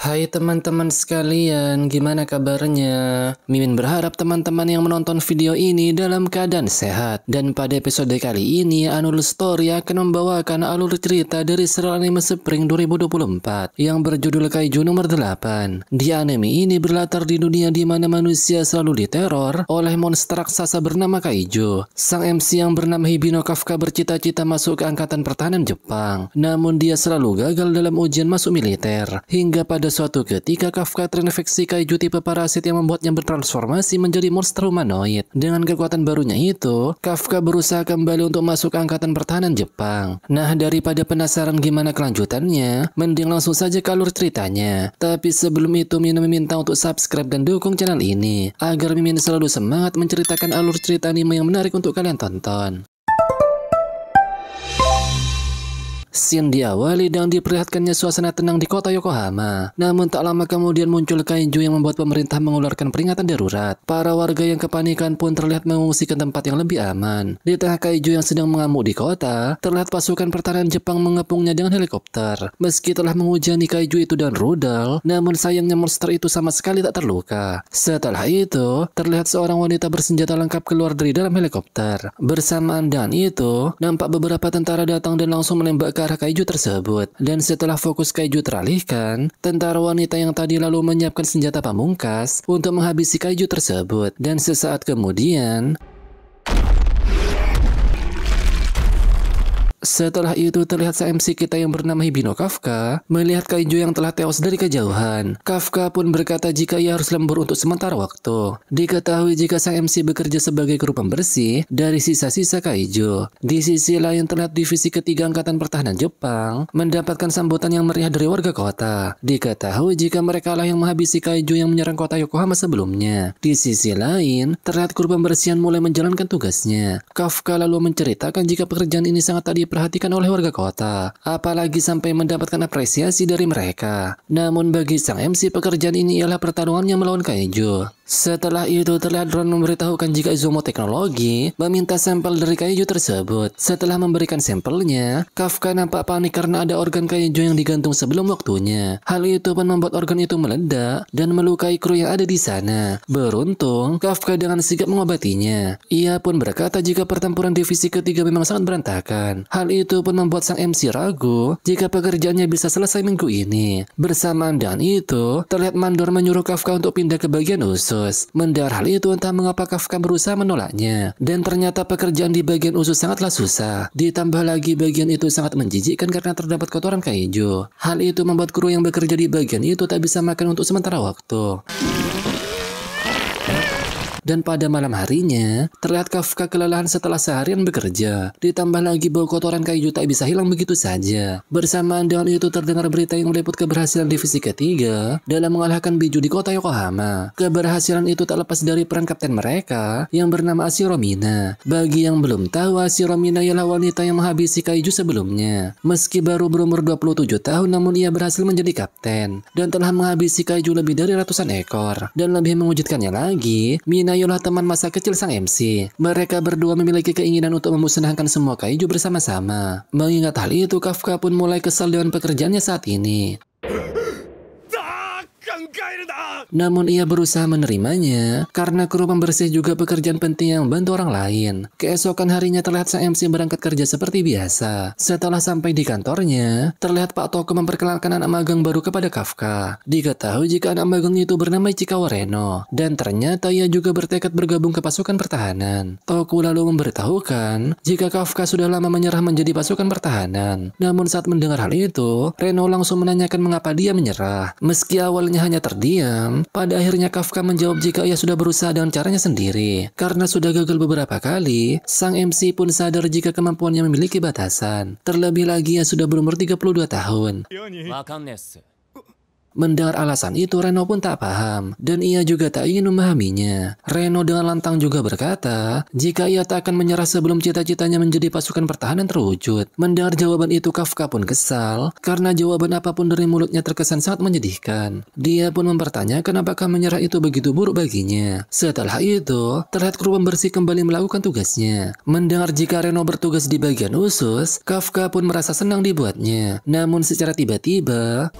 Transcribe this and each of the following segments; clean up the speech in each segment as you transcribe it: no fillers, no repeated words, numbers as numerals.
Hai teman-teman sekalian, gimana kabarnya? Mimin berharap teman-teman yang menonton video ini dalam keadaan sehat. Dan pada episode kali ini, Anul Story akan membawakan alur cerita dari serial anime Spring 2024 yang berjudul Kaiju nomor 8. Di anime ini berlatar di dunia di mana manusia selalu diteror oleh monster raksasa bernama Kaiju. Sang MC yang bernama Hibino Kafka bercita-cita masuk ke Angkatan Pertahanan Jepang. Namun dia selalu gagal dalam ujian masuk militer. Hingga pada suatu ketika Kafka terinfeksi kaiju tipe parasit yang membuatnya bertransformasi menjadi monster humanoid. Dengan kekuatan barunya itu, Kafka berusaha kembali untuk masuk ke Angkatan Pertahanan Jepang. Nah, daripada penasaran gimana kelanjutannya, mending langsung saja ke alur ceritanya. Tapi sebelum itu, Mimin minta untuk subscribe dan dukung channel ini, agar Mimin selalu semangat menceritakan alur cerita anime yang menarik untuk kalian tonton. Scene diawali dengan diperlihatkannya suasana tenang di kota Yokohama. Namun tak lama kemudian muncul kaiju yang membuat pemerintah mengeluarkan peringatan darurat. Para warga yang kepanikan pun terlihat mengungsi ke tempat yang lebih aman. Di tengah kaiju yang sedang mengamuk di kota, terlihat pasukan pertahanan Jepang mengepungnya dengan helikopter. Meski telah menghujani kaiju itu dengan rudal, namun sayangnya monster itu sama sekali tak terluka. Setelah itu, terlihat seorang wanita bersenjata lengkap keluar dari dalam helikopter. Bersamaan dengan itu, nampak beberapa tentara datang dan langsung menembak ke arah kaiju tersebut. Dan setelah fokus kaiju teralihkan, tentara wanita yang tadi lalu menyiapkan senjata pamungkas untuk menghabisi kaiju tersebut. Dan sesaat kemudian, setelah itu terlihat sang MC kita yang bernama Hibino Kafka melihat kaiju yang telah tewas dari kejauhan. Kafka pun berkata jika ia harus lembur untuk sementara waktu. Diketahui jika sang MC bekerja sebagai kru pembersih dari sisa-sisa kaiju. Di sisi lain terlihat divisi ketiga Angkatan Pertahanan Jepang mendapatkan sambutan yang meriah dari warga kota. Diketahui jika mereka lah yang menghabisi kaiju yang menyerang kota Yokohama sebelumnya. Di sisi lain terlihat kru pembersihan mulai menjalankan tugasnya. Kafka lalu menceritakan jika pekerjaan ini sangat tadi diperhatikan oleh warga kota, apalagi sampai mendapatkan apresiasi dari mereka. Namun bagi sang MC, pekerjaan ini ialah pertarungannya melawan kaiju. Setelah itu terlihat drone memberitahukan jika Izumo Teknologi meminta sampel dari kaiju tersebut. Setelah memberikan sampelnya, Kafka nampak panik karena ada organ kaiju yang digantung sebelum waktunya. Hal itu pun membuat organ itu meledak dan melukai kru yang ada di sana. Beruntung, Kafka dengan sigap mengobatinya. Ia pun berkata jika pertempuran divisi ketiga memang sangat berantakan. Hal itu pun membuat sang MC ragu jika pekerjaannya bisa selesai minggu ini. Bersamaan dengan itu, terlihat Mandor menyuruh Kafka untuk pindah ke bagian usus. Mendengar hal itu, entah mengapa Kafka berusaha menolaknya. Dan ternyata pekerjaan di bagian usus sangatlah susah. Ditambah lagi bagian itu sangat menjijikkan karena terdapat kotoran kaiju. Hal itu membuat kru yang bekerja di bagian itu tak bisa makan untuk sementara waktu. Dan pada malam harinya, terlihat Kafka kelelahan setelah seharian bekerja. Ditambah lagi bau kotoran kaiju tak bisa hilang begitu saja. Bersamaan dengan itu terdengar berita yang meliput keberhasilan divisi ketiga dalam mengalahkan Biju di kota Yokohama. Keberhasilan itu tak lepas dari peran kapten mereka yang bernama Ashiro Mina. Bagi yang belum tahu, Ashiro Mina ialah wanita yang menghabisi kaiju sebelumnya. Meski baru berumur 27 tahun, namun ia berhasil menjadi kapten dan telah menghabisi kaiju lebih dari ratusan ekor. Dan lebih mengejutkannya lagi, Mina ialah teman masa kecil sang MC. Mereka berdua memiliki keinginan untuk memusnahkan semua kaiju bersama-sama. Mengingat hal itu, Kafka pun mulai kesal dengan pekerjaannya saat ini. Namun ia berusaha menerimanya karena kru pembersih juga pekerjaan penting yang membantu orang lain. Keesokan harinya terlihat sang MC berangkat kerja seperti biasa. Setelah sampai di kantornya, terlihat Pak Toko memperkenalkan anak magang baru kepada Kafka. Diketahui jika anak magang itu bernama Ichikawa Reno, dan ternyata ia juga bertekad bergabung ke pasukan pertahanan. Toko lalu memberitahukan jika Kafka sudah lama menyerah menjadi pasukan pertahanan. Namun saat mendengar hal itu, Reno langsung menanyakan mengapa dia menyerah. Meski awalnya hanya terdiam, pada akhirnya Kafka menjawab jika ia sudah berusaha dengan caranya sendiri. Karena sudah gagal beberapa kali, sang MC pun sadar jika kemampuannya memiliki batasan. Terlebih lagi ia sudah berumur 32 tahun. Mendengar alasan itu, Reno pun tak paham, dan ia juga tak ingin memahaminya. Reno dengan lantang juga berkata, jika ia tak akan menyerah sebelum cita-citanya menjadi pasukan pertahanan terwujud. Mendengar jawaban itu, Kafka pun kesal, karena jawaban apapun dari mulutnya terkesan sangat menyedihkan. Dia pun mempertanyakan apakah menyerah itu begitu buruk baginya. Setelah itu, terlihat kru pembersih kembali melakukan tugasnya. Mendengar jika Reno bertugas di bagian usus, Kafka pun merasa senang dibuatnya. Namun secara tiba-tiba,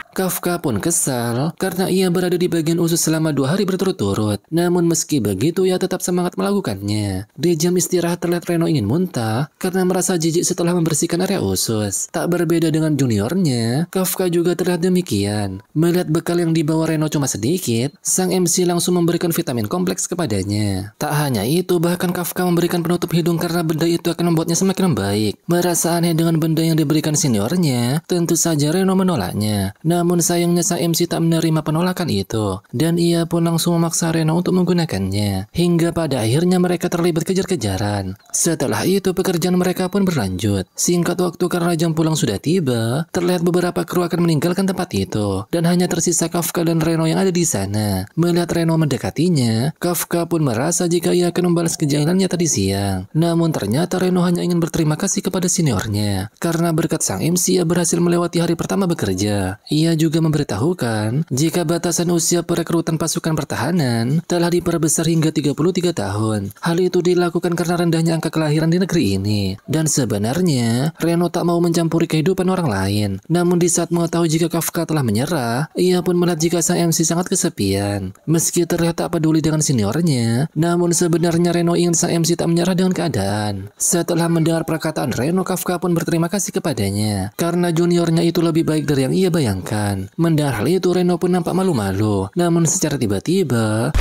Kafka pun kesal karena ia berada di bagian usus selama 2 hari berturut-turut. Namun meski begitu ia tetap semangat melakukannya. Di jam istirahat terlihat Reno ingin muntah karena merasa jijik setelah membersihkan area usus. Tak berbeda dengan juniornya, Kafka juga terlihat demikian. Melihat bekal yang dibawa Reno cuma sedikit, sang MC langsung memberikan vitamin kompleks kepadanya. Tak hanya itu, bahkan Kafka memberikan penutup hidung karena benda itu akan membuatnya semakin membaik. Merasa aneh dengan benda yang diberikan seniornya, tentu saja Reno menolaknya. Namun sayangnya sang MC tak menerima penolakan itu, dan ia pun langsung memaksa Reno untuk menggunakannya. Hingga pada akhirnya mereka terlibat kejar-kejaran. Setelah itu pekerjaan mereka pun berlanjut. Singkat waktu karena jam pulang sudah tiba, terlihat beberapa kru akan meninggalkan tempat itu, dan hanya tersisa Kafka dan Reno yang ada di sana. Melihat Reno mendekatinya, Kafka pun merasa jika ia akan membalas kejahilannya tadi siang. Namun ternyata Reno hanya ingin berterima kasih kepada seniornya, karena berkat sang MC ia berhasil melewati hari pertama bekerja. Ia juga memberitahukan jika batasan usia perekrutan pasukan pertahanan telah diperbesar hingga 33 tahun. Hal itu dilakukan karena rendahnya angka kelahiran di negeri ini. Dan sebenarnya, Reno tak mau mencampuri kehidupan orang lain. Namun di saat mengetahui jika Kafka telah menyerah, ia pun melihat jika sang MC sangat kesepian. Meski terlihat tak peduli dengan seniornya, namun sebenarnya Reno ingin sang MC tak menyerah dengan keadaan. Setelah mendengar perkataan Reno, Kafka pun berterima kasih kepadanya, karena juniornya itu lebih baik dari yang ia bayangkan. Mendengar hal itu, Reno pun nampak malu-malu. Namun secara tiba-tiba,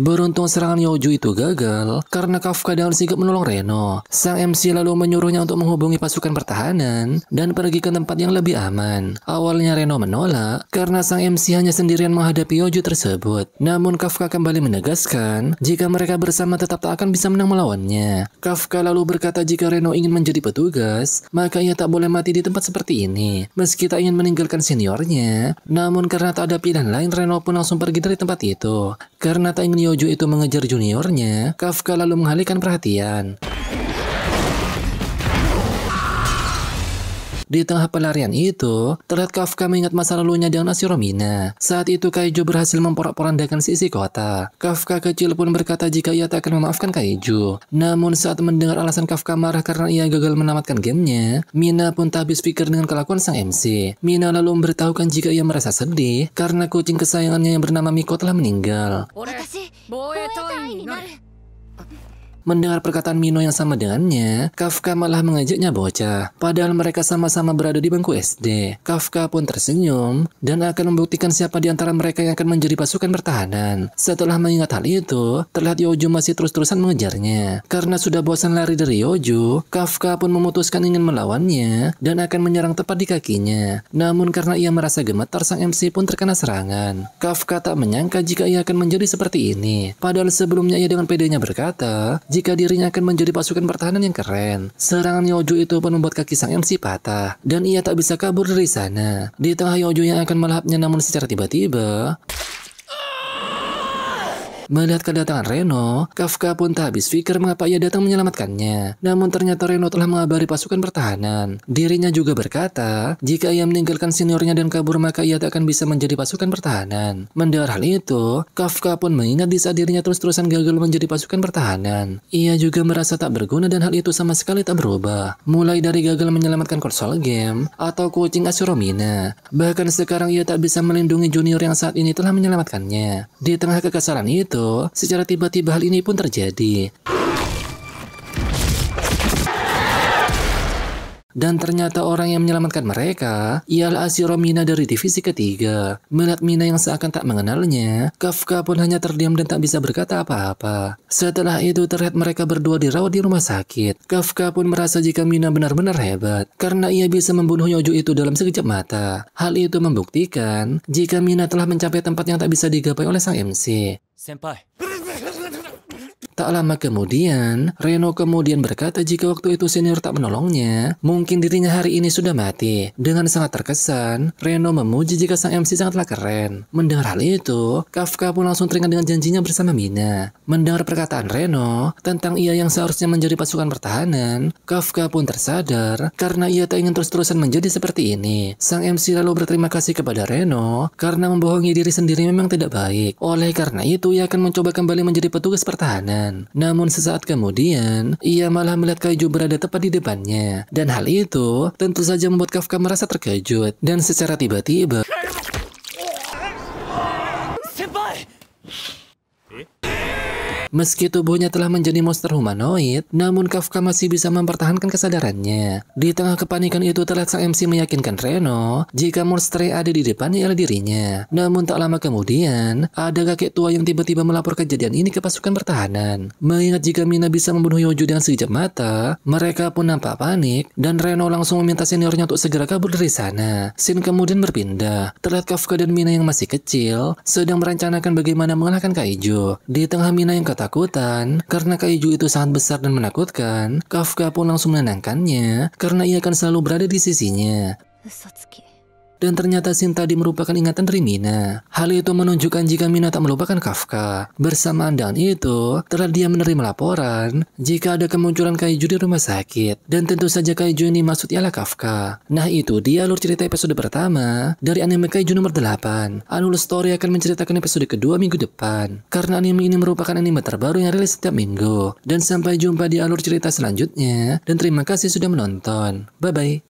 beruntung serangan Yoju itu gagal karena Kafka dengan sigap menolong Reno. Sang MC lalu menyuruhnya untuk menghubungi pasukan pertahanan dan pergi ke tempat yang lebih aman. Awalnya Reno menolak karena sang MC hanya sendirian menghadapi Yoju tersebut. Namun Kafka kembali menegaskan jika mereka bersama tetap tak akan bisa menang melawannya. Kafka lalu berkata jika Reno ingin menjadi petugas, maka ia tak boleh mati di tempat seperti ini. Meski tak ingin meninggalkan seniornya, namun karena tak ada pilihan lain, Reno pun langsung pergi dari tempat itu. Karena tak ingin Yoju itu mengejar juniornya, Kafka lalu mengalihkan perhatian. Di tengah pelarian itu, terlihat Kafka mengingat masa lalunya dengan Ashiromina. Saat itu Kaiju berhasil memporak-porandakan sisi kota. Kafka kecil pun berkata jika ia tak akan memaafkan Kaiju. Namun saat mendengar alasan Kafka marah karena ia gagal menamatkan gamenya, Mina pun tak habis pikir dengan kelakuan sang MC. Mina lalu memberitahukan jika ia merasa sedih karena kucing kesayangannya yang bernama Miko telah meninggal. Mendengar perkataan Mino yang sama dengannya, Kafka malah mengajaknya bocah. Padahal mereka sama-sama berada di bangku SD. Kafka pun tersenyum dan akan membuktikan siapa di antara mereka yang akan menjadi pasukan pertahanan. Setelah mengingat hal itu, terlihat Yoju masih terus-terusan mengejarnya. Karena sudah bosan lari dari Yoju, Kafka pun memutuskan ingin melawannya dan akan menyerang tepat di kakinya. Namun karena ia merasa gemetar, sang MC pun terkena serangan. Kafka tak menyangka jika ia akan menjadi seperti ini. Padahal sebelumnya ia dengan pedenya berkata jika dirinya akan menjadi pasukan pertahanan yang keren. Serangan Yoju itu pun membuat kaki sang MC patah, dan ia tak bisa kabur dari sana. Di tengah Yoju yang akan melahapnya, namun secara tiba-tiba, melihat kedatangan Reno, Kafka pun tak habis pikir mengapa ia datang menyelamatkannya. Namun ternyata Reno telah mengabari pasukan pertahanan. Dirinya juga berkata, jika ia meninggalkan seniornya dan kabur maka ia tak akan bisa menjadi pasukan pertahanan. Mendengar hal itu, Kafka pun mengingat di saat dirinya terus-terusan gagal menjadi pasukan pertahanan. Ia juga merasa tak berguna dan hal itu sama sekali tak berubah. Mulai dari gagal menyelamatkan konsol game atau kucing Ashiromina. Bahkan sekarang ia tak bisa melindungi junior yang saat ini telah menyelamatkannya. Di tengah kekesalan itu, secara tiba-tiba hal ini pun terjadi. Dan ternyata orang yang menyelamatkan mereka ialah Ashiromina dari divisi ketiga. Melihat Mina yang seakan tak mengenalnya, Kafka pun hanya terdiam dan tak bisa berkata apa-apa. Setelah itu terlihat mereka berdua dirawat di rumah sakit. Kafka pun merasa jika Mina benar-benar hebat karena ia bisa membunuh Yoju itu dalam sekejap mata. Hal itu membuktikan jika Mina telah mencapai tempat yang tak bisa digapai oleh sang MC. Senpai. Tak lama kemudian, Reno kemudian berkata jika waktu itu senior tak menolongnya, mungkin dirinya hari ini sudah mati. Dengan sangat terkesan, Reno memuji jika sang MC sangatlah keren. Mendengar hal itu, Kafka pun langsung teringat dengan janjinya bersama Mina. Mendengar perkataan Reno tentang ia yang seharusnya menjadi pasukan pertahanan, Kafka pun tersadar karena ia tak ingin terus-terusan menjadi seperti ini. Sang MC lalu berterima kasih kepada Reno karena membohongi diri sendiri memang tidak baik. Oleh karena itu, ia akan mencoba kembali menjadi petugas pertahanan. berjalan. Namun sesaat kemudian, ia malah melihat Kaiju berada tepat di depannya. Dan hal itu tentu saja membuat Kafka merasa terkejut. Dan secara tiba-tiba, meski tubuhnya telah menjadi monster humanoid, namun Kafka masih bisa mempertahankan kesadarannya. Di tengah kepanikan itu terlihat sang MC meyakinkan Reno jika monster yang ada di depannya ialah dirinya. Namun tak lama kemudian, ada kakek tua yang tiba-tiba melapor kejadian ini ke pasukan pertahanan. Mengingat jika Mina bisa membunuh Yojo dengan sekejap mata, mereka pun nampak panik dan Reno langsung meminta seniornya untuk segera kabur dari sana. Scene kemudian berpindah. Terlihat Kafka dan Mina yang masih kecil sedang merencanakan bagaimana mengalahkan Kaiju. Di tengah Mina yang ketakutan karena Kaiju itu sangat besar dan menakutkan, Kafka pun langsung menenangkannya karena ia akan selalu berada di sisinya. Dan ternyata scene tadi merupakan ingatan dari Mina. Hal itu menunjukkan jika Mina tak melupakan Kafka. Bersamaan dengan itu, telah dia menerima laporan jika ada kemunculan Kaiju di rumah sakit. Dan tentu saja Kaiju ini maksud ialah Kafka. Nah itu dia alur cerita episode pertama dari anime Kaiju nomor 8. Alur story akan menceritakan episode kedua minggu depan. Karena anime ini merupakan anime terbaru yang rilis setiap minggu. Dan sampai jumpa di alur cerita selanjutnya. Dan terima kasih sudah menonton. Bye-bye.